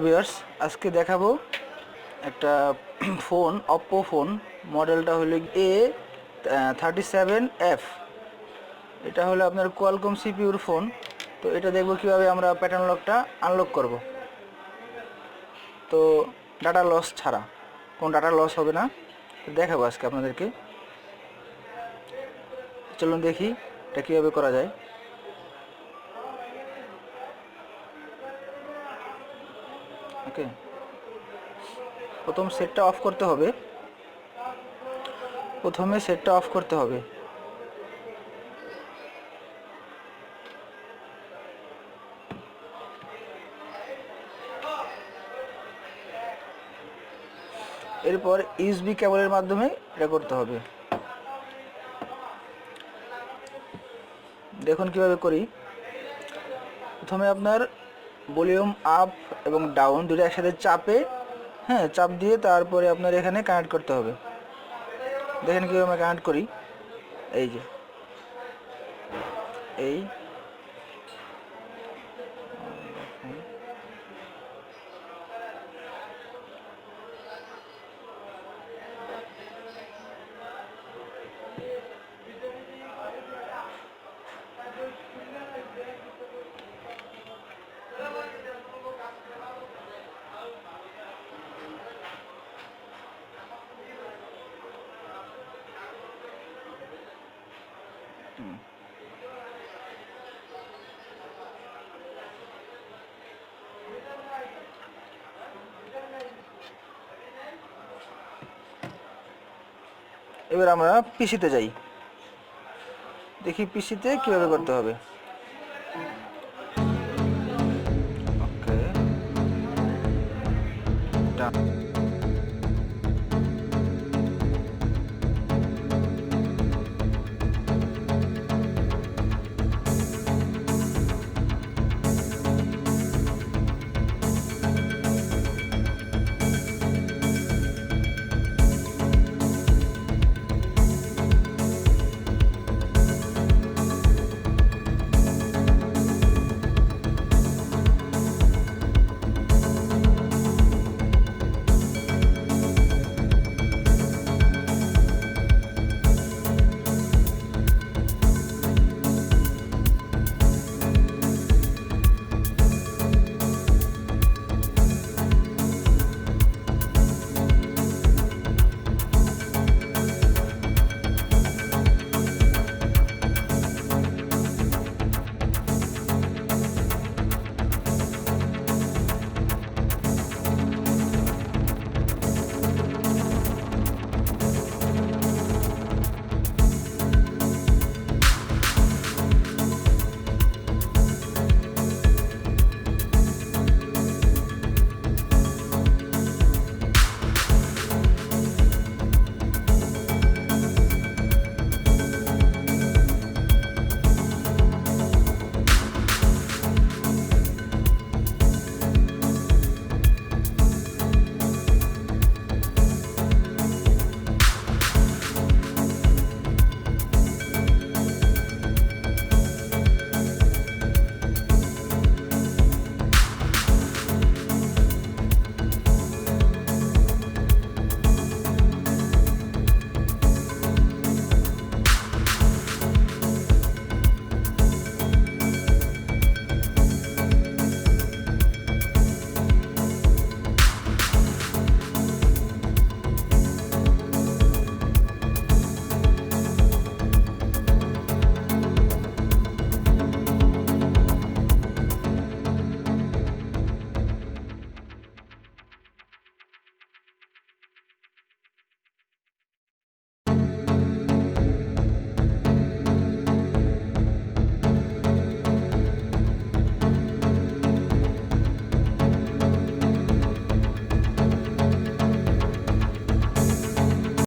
Viewers, আজকে দেখাবো একটা ফোন, অপ্পো ফোন, মডেলটা হলো A37F। এটা হলো আপনার কোয়ালকম সিপিইউর ফোন। তো এটা দেখবো কিভাবে আমরা প্যাটার্ন লকটা আনলক করব। তো ডাটা লস ছাড়া, কোনো ডাটা লস হবে না, তো দেখাবো আজকে আপনাদেরকে। চলুন দেখি এটা কীভাবে করা যায়। ওকে, প্রথমে সেটটা অফ করতে হবে। এরপর ইউএসবি কেবলের মাধ্যমে এটা করতে হবে। দেখুন কিভাবে করি। প্রথমে আপনার ভলিউম আপ এবং ডাউন দুটো একসাথে চাপ দিয়ে তারপরে আপনার এখানে কানেক্ট করতে হবে। দেখেন কীভাবে আমরা কানেক্ট করি। এই যে এই এবার আমরা পিসিতে যাই, দেখি পিসিতে কীভাবে করতে হবে।